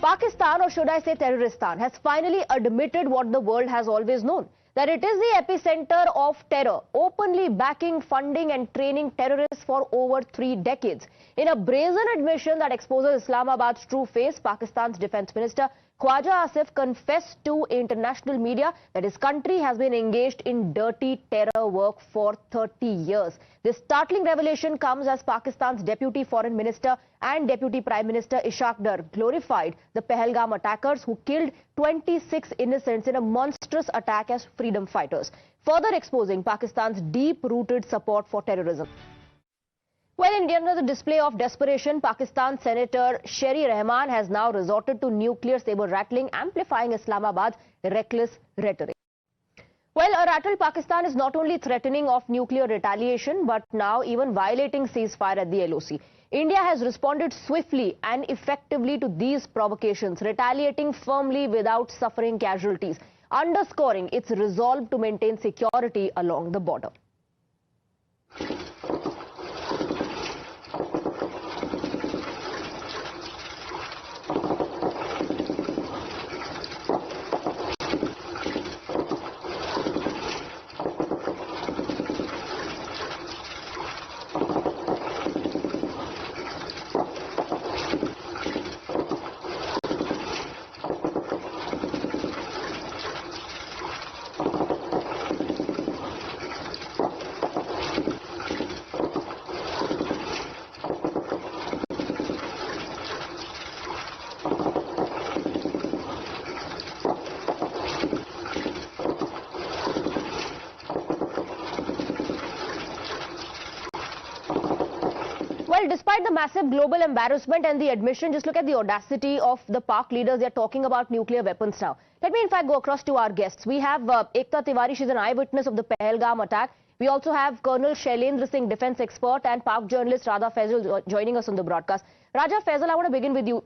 Pakistan, or should I say Terroristan, has finally admitted what the world has always known, that it is the epicenter of terror, openly backing, funding and training terrorists for over 3 decades. In a brazen admission that exposes Islamabad's true face, Pakistan's Defence Minister Khwaja Asif confessed to international media that his country has been engaged in dirty terror work for 30 years. This startling revelation comes as Pakistan's Deputy Foreign Minister and Deputy Prime Minister Ishaq Dar glorified the Pahalgam attackers who killed 26 innocents in a monstrous attack as freedom fighters, further exposing Pakistan's deep-rooted support for terrorism. Well, in another display of desperation, Pakistan Senator Sherry Rahman has now resorted to nuclear saber rattling, amplifying Islamabad's reckless rhetoric. Well, a rattled Pakistan is not only threatening of nuclear retaliation, but now even violating ceasefire at the LOC. India has responded swiftly and effectively to these provocations, retaliating firmly without suffering casualties, underscoring its resolve to maintain security along the border. Well, despite the massive global embarrassment and the admission, just look at the audacity of the PAK leaders. They are talking about nuclear weapons now. Let me in fact go across to our guests. We have Ekta Tiwari, she's an eyewitness of the Pahalgam attack. We also have Colonel Shailendra Singh, defense expert, and PAK journalist Raja Faisal joining us on the broadcast. Raja Faisal, I want to begin with you.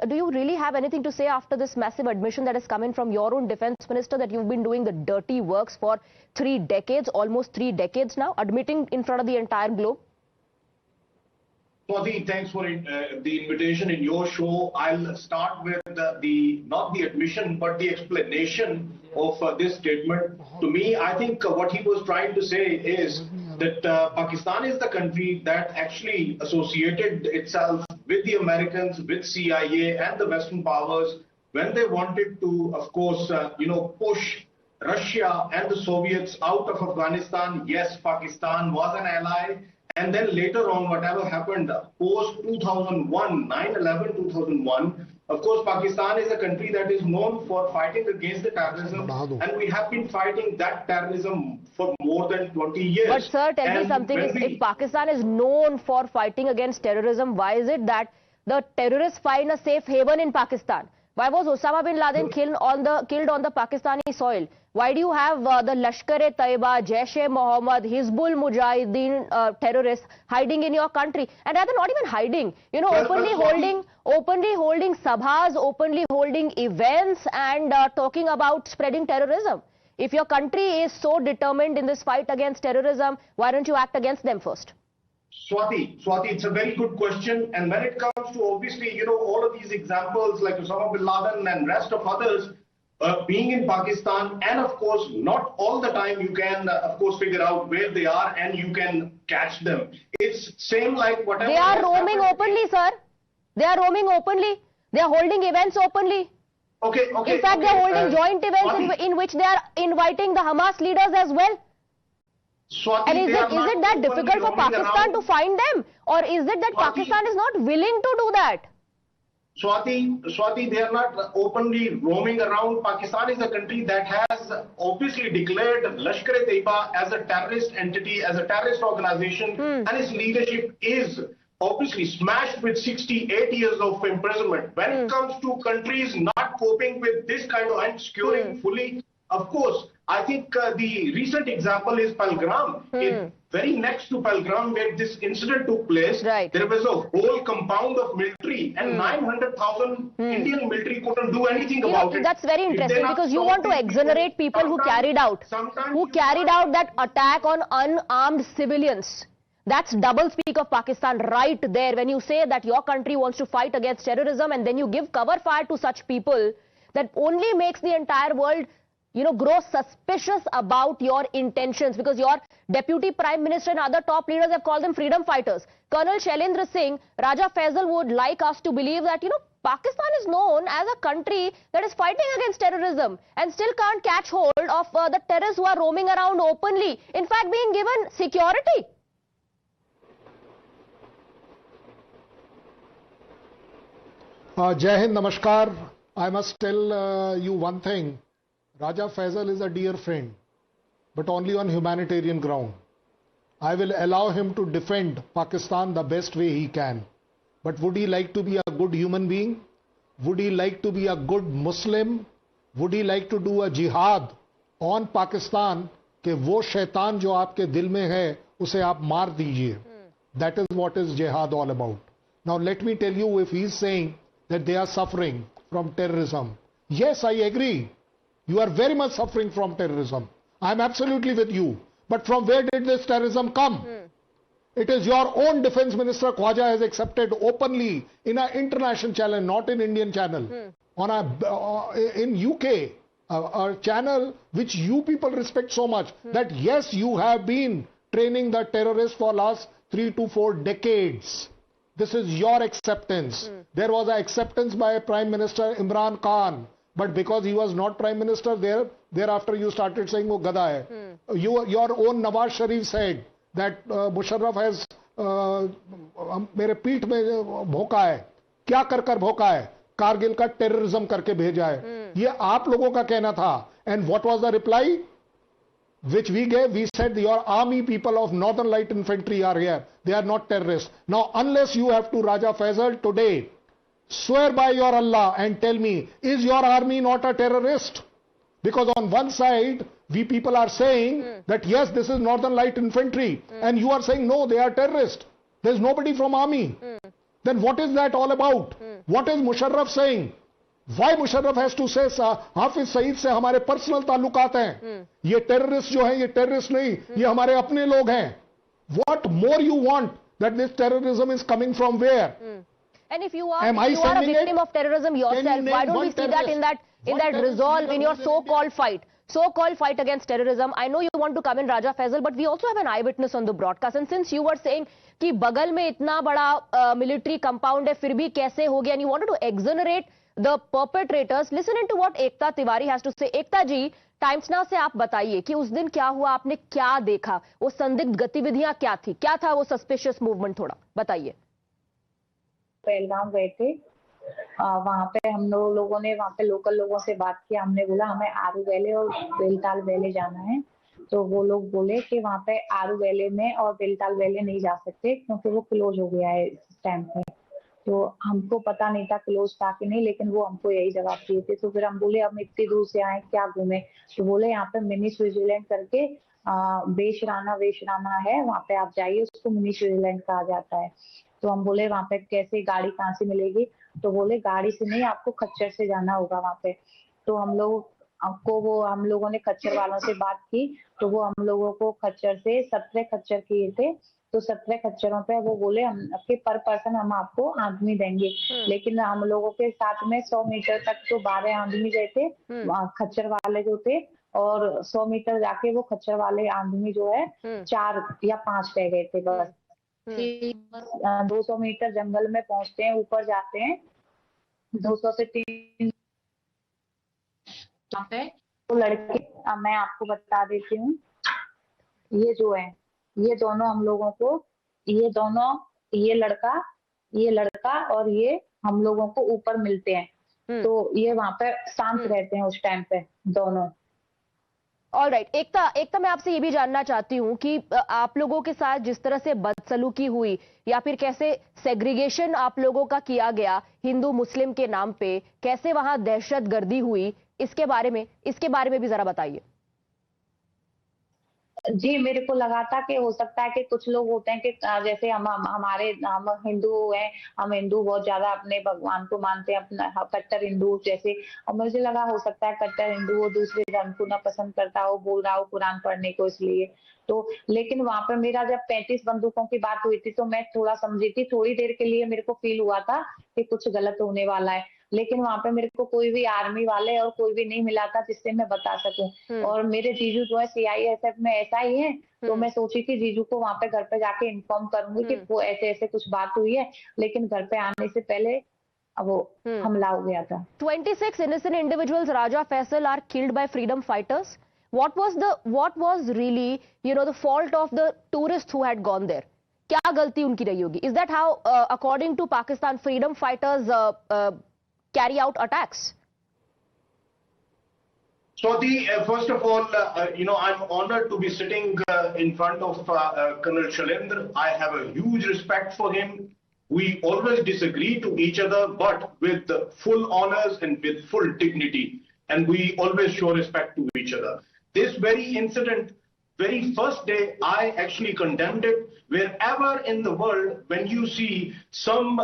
Do you really have anything to say after this massive admission that is coming from your own defense minister that you've been doing the dirty works for 3 decades, almost 3 decades now, admitting in front of the entire globe? Swati, thanks for the invitation in your show. I'll start with not the admission, but the explanation of this statement. To me, I think what he was trying to say is that Pakistan is the country that actually associated itself with the Americans, with CIA and the Western powers when they wanted to, of course, push Russia and the Soviets out of Afghanistan. Yes, Pakistan was an ally. And then later on, whatever happened post-2001, 9/11, 2001, of course, Pakistan is a country that is known for fighting against the terrorism. And we have been fighting that terrorism for more than 20 years. But sir, tell me something. If Pakistan is known for fighting against terrorism, why is it that the terrorists find a safe haven in Pakistan? Why was Osama bin Laden killed on the Pakistani soil? Why do you have the Lashkar-e-Taiba, Jaish-e-Mohammed, Hizbul Mujahideen terrorists hiding in your country? And rather not even hiding, openly holding sabhas, openly holding events and talking about spreading terrorism. If your country is so determined in this fight against terrorism, why don't you act against them first? Swati, it's a very good question. And when it comes to obviously, all of these examples like Osama bin Laden and rest of others being in Pakistan, and of course, not all the time you can, of course, figure out where they are and you can catch them. It's same like whatever. They are roaming openly, sir. They are roaming openly. They are holding events openly. Okay. In fact, they are holding joint events in which they are inviting the Hamas leaders as well. Swati, and is it that difficult for Pakistan to find them? Or is it that Pakistan is not willing to do that? Swati, they are not openly roaming around. Pakistan is a country that has obviously declared Lashkar-e-Taiba as a terrorist entity, as a terrorist organization, and its leadership is obviously smashed with 68 years of imprisonment. When it comes to countries not coping with this kind of and securing fully, of course, I think the recent example is Pahalgam. Very next to Pahalgam, where this incident took place, there was a whole compound of military and 900,000 Indian military couldn't do anything about it. That's very interesting because you want to exonerate people who carried out that attack on unarmed civilians. That's double speak of Pakistan right there when you say that your country wants to fight against terrorism and then you give cover fire to such people. That only makes the entire world, grow suspicious about your intentions, because your deputy prime minister and other top leaders have called them freedom fighters. Colonel Shailendra Singh, Raja Faisal would like us to believe that, Pakistan is known as a country that is fighting against terrorism and still can't catch hold of the terrorists who are roaming around openly, in fact being given security. Jai Hind, Namaskar. I must tell you one thing. Raja Faisal is a dear friend, but only on humanitarian ground. I will allow him to defend Pakistan the best way he can. But would he like to be a good human being? Would he like to be a good Muslim? Would he like to do a jihad on Pakistan कि वो शैतान जो आपके दिल में है उसे आप मार दीजिए? That is what is jihad all about. Now let me tell you, if he is saying that they are suffering from terrorism, yes, I agree. You are very much suffering from terrorism. I am absolutely with you. But from where did this terrorism come? It is your own defense minister Khwaja has accepted openly in an international channel, not in Indian channel, on in UK, a channel which you people respect so much, that yes, you have been training the terrorists for last 3 to 4 decades. This is your acceptance. There was an acceptance by Prime Minister Imran Khan, but because he was not Prime Minister thereafter you started saying wo gada hai. Your own Nawaz Sharif said that Musharraf has मेरे पीठ में भोंका है. क्या कर भोंका है? कारगिल का terrorism करके भेजा है. ये आप लोगों का कहना था. And what was the reply which we gave? We said your army people of Northern Light Infantry are here. They are not terrorists. Now unless you have to Raja Faisal today swear by your Allah and tell me, is your army not a terrorist? Because on one side we people are saying that yes, this is Northern Light Infantry, and you are saying no, they are terrorists. There is nobody from army. Then what is that all about? What is Musharraf saying? Why Musharraf has to say Hafiz Saeed से हमारे personal ताल्लुकात हैं, ये terrorist जो हैं ये terrorist नहीं, ये हमारे अपने लोग हैं. What more you want? That this terrorism is coming from where? And if you are a victim of terrorism yourself, why don't we see that in that resolve in your so-called fight against terrorism? I know you want to come in, Raja Faisal, but we also have an eyewitness on the broadcast. And since you were saying कि बगल में इतना बड़ा military compound है, फिर भी कैसे हो गया, and you wanted to exonerate the perpetrators, listen to what Ekta Tiwari has to say. Ekta ji, times now से आप बताइए कि उस दिन क्या हुआ, आपने क्या देखा, वो संदिग्ध गतिविधियां क्या थी, क्या था वो सस्पिशियस मूवमेंट, थोड़ा बताइए. पहलगाम गए थे, वहां पे हम लोगों ने वहां पे लोकल लोगों से बात किया. हमने बोला हमें आरू वैले और बेलताल वैले जाना है, तो वो लोग बोले कि वहां पे आरू वैले में और बेलताल वैले नहीं जा सकते क्योंकि वो क्लोज हो गया है इस टाइम पे. तो हमको पता नहीं था क्लोज था कि नहीं, लेकिन वो हमको यही जवाब दिए थे. तो फिर हम बोले हम इतनी दूर से आए, क्या घूमे? तो बोले यहाँ पे मिनी स्विट्जरलैंड करके वेशराना है, वहां पे आप जाइए, उसको मिनी स्विट्जरलैंड कहा जाता है. तो हम बोले वहां पे कैसे, गाड़ी कहाँ से मिलेगी? तो बोले गाड़ी से नहीं, आपको खच्चर से जाना होगा वहां पे. तो हम लोगों ने खच्चर वालों से बात की, तो वो हम लोगों को खच्चर से 17 खच्चर किए थे. तो 17 खच्चरों पे वो बोले हम आपके पर पर्सन हम आपको आदमी देंगे. लेकिन हम लोगों के साथ में 100 मीटर तक तो 12 आदमी गए थे खच्चर वाले जो थे, और 100 मीटर जाके वो खच्चर वाले आदमी जो है 4 या 5 रह गए थे बस. 200 मीटर जंगल में पहुंचते हैं, ऊपर जाते हैं 200 से 3 पे. वो लड़के, मैं आपको बता देती हूँ, ये जो है ये दोनों हम लोगों को, ये लड़का और ये हम लोगों को ऊपर मिलते हैं. तो ये वहां पे शांत रहते हैं उस टाइम पे दोनों. ऑल राइट, एकता मैं आपसे ये भी जानना चाहती हूँ कि आप लोगों के साथ जिस तरह से बदसलूकी हुई या फिर कैसे सेग्रीगेशन आप लोगों का किया गया हिंदू मुस्लिम के नाम पे, कैसे वहां दहशतगर्दी हुई, इसके बारे में भी जरा बताइए. जी, मेरे को लगा था कि हो सकता है कि कुछ लोग होते हैं कि जैसे हम हिंदू हैं, हम हिंदू बहुत ज़्यादा अपने भगवान को मानते हैं, अपना कट्टर हिंदू जैसे, और मुझे लगा हो सकता है कट्टर हिंदू वो दूसरे धर्म को ना पसंद करता हो, बोल रहा हो कुरान पढ़ने को इसलिए। तो लेकिन वहाँ पे मेरा जब 35 बंदूकों की बात हुई थी तो मैं थोड़ा समझी थी, थोड़ी देर के लिए मेरे को फ़ील हुआ था कि कुछ गलत होने वाला है। लेकिन वहाँ पे मेरे को कोई भी आर्मी वाले और कोई भी नहीं मिला था जिससे मैं बता सकूं, और मेरे जीजू जो है सीआईएसएफ में ऐसा ही है, तो मैं सोची थी जीजू को वहाँ पे घर पे जाके इन्फॉर्म करूंगी कि वो ऐसे ऐसे कुछ बात हुई है, लेकिन घर पे आने से पहले वो हमला हो गया था। 26 innocent individuals, Raja Faisal, are killed by freedom fighters. What was really, the fault of the tourists who had gone there? क्या गलती उनकी रही होगी? Is that how, according to Pakistan, freedom fighters carry out attacks? So first of all, I'm honored to be sitting in front of Colonel Shailendra. I have a huge respect for him. We always disagree to each other, but with full honors and with full dignity. And we always show respect to each other. This very incident, very first day, I actually condemned it. Wherever in the world, when you see some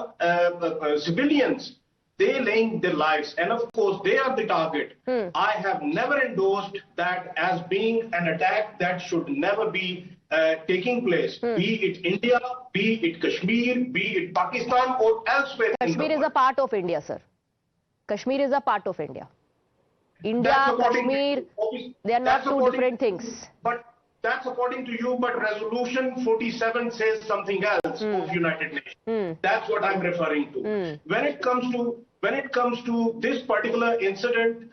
civilians, they laying their lives, and of course they are the target. I have never endorsed that as being an attack that should never be taking place, be it India, be it Kashmir, be it Pakistan or elsewhere. Kashmir is a part of India, sir. Kashmir is a part of India. India, Kashmir, they are not two different things. But that's according to you, but resolution 47 says something else of United Nations. That's what I'm referring to. When it comes to this particular incident,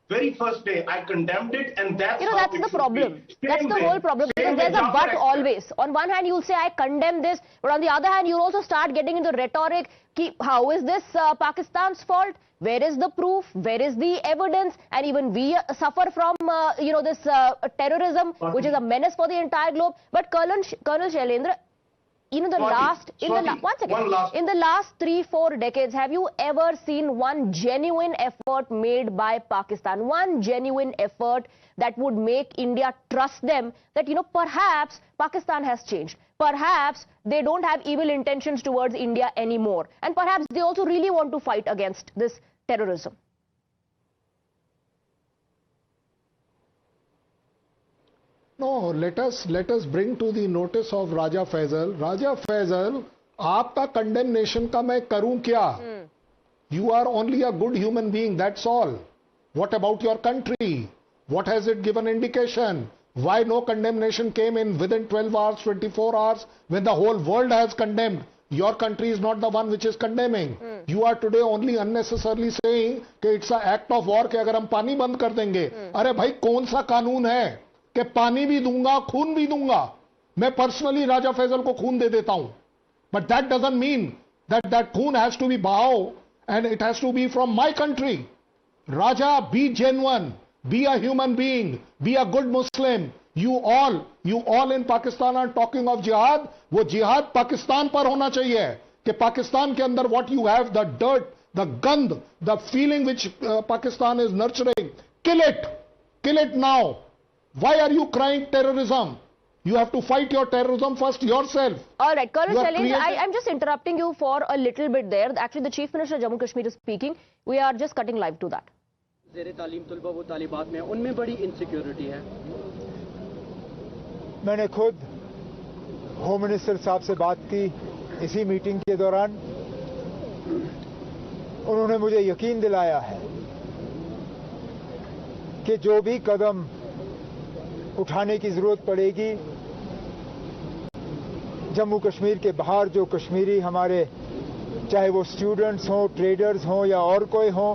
very first day I condemned it, and that's that's the problem. That's the whole problem. Because there's a but always. On one hand, you'll say I condemn this, but on the other hand, you'll also start getting into rhetoric. How is this Pakistan's fault? Where is the proof? Where is the evidence? And even we suffer from, this terrorism, which is a menace for the entire globe. But Colonel Shailendra, in the last 3-4 decades, have you ever seen one genuine effort made by Pakistan? One genuine effort that would make India trust them that, perhaps Pakistan has changed. Perhaps they don't have evil intentions towards India anymore. And perhaps they also really want to fight against this terrorism. No, let us bring to the notice of Raja Faisal. Raja Faisal, आपका condemnation का मैं करूं क्या? You are only a good human being, that's all. What about your country? What has it given indication? Why no condemnation came in within 12 hours, 24 hours, when the whole world has condemned? Your country is not the one which is condemning. You are today only unnecessarily saying कि it's an act of war कि अगर हम पानी बंद कर देंगे. अरे भाई कौन सा कानून है कि पानी भी दूंगा, खून भी दूंगा? मैं पर्सनली राजा फैजल को खून दे देता हूं. But that doesn't mean that खून has to be bhao and it has to be from my country. Raja, be genuine. Be a human being. Be a good Muslim. You all in Pakistan are talking of jihad. वो jihad Pakistan पर होना चाहिए कि पाकिस्तान के अंदर what you have, the dirt, the gand, the feeling which Pakistan is nurturing. Kill it now. Why are you crying terrorism? You have to fight your terrorism first yourself. All right, Colonel Shailendra, I'm just interrupting you for a little bit there. Actually, the Chief Minister of Jammu Kashmir is speaking. We are just cutting live to that. ज़ेरे तालीम तलबा वो तालिबात में उनमें बड़ी insecurity है. मैंने खुद होम मिनिस्टर साहब से बात की इसी मीटिंग के दौरान. उन्होंने मुझे यकीन दिलाया है कि जो भी कदम उठाने की जरूरत पड़ेगी, जम्मू कश्मीर के बाहर जो कश्मीरी हमारे, चाहे वो स्टूडेंट्स हों, ट्रेडर्स हों या और कोई हों,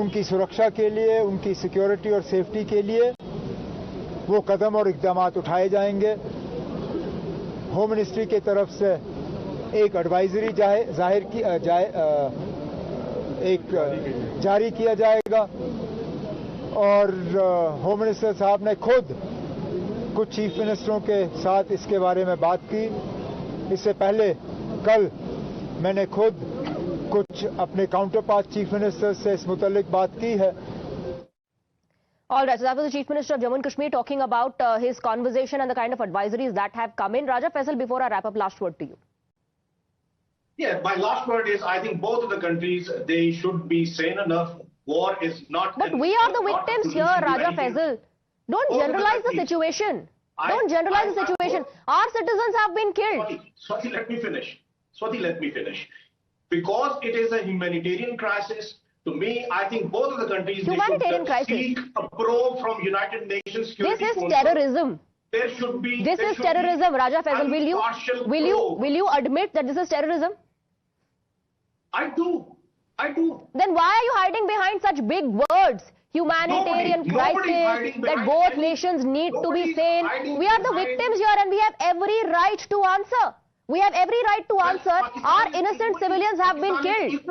उनकी सुरक्षा के लिए, उनकी सिक्योरिटी और सेफ्टी के लिए वो कदम और इक़दाम उठाए जाएंगे. होम मिनिस्ट्री की तरफ से एक एडवाइजरी जारी किया जाएगा और होम मिनिस्टर साहब ने खुद कुछ चीफ मिनिस्टरों के साथ इसके बारे में बात की. इससे पहले कल मैंने खुद कुछ अपने काउंटर पार्ट चीफ मिनिस्टर से इस मुतालिक बात की है. All right, so that was the Chief Minister of Jammu and Kashmir talking about his conversation and the kind of advisories that have come in. Raja Faisal, before I wrap up, last word to you. Yeah, my last word is I think both of the countries, they should be sane enough. War is not... But we are the victims here, Raja Faisal. Don't generalize the situation. Don't generalize the situation. Our citizens have been killed. Swati, let me finish. Swati, let me finish. Because it is a humanitarian crisis, to me, I think both of the countries Humanitarian crisis. seek a probe from United Nations Security This is Council. terrorism. There should be... This is terrorism, Raja Faisal. Will you admit that this is terrorism? I do. Then why are you hiding behind such big words? Humanitarian crisis, that both nations need to be sane. We are the victims here and we have every right to answer. We have every right to answer. Our innocent civilians have been killed.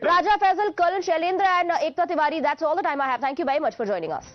Raja Faisal, Colonel Shailendra and Ekta Tiwari, that's all the time I have. Thank you very much for joining us.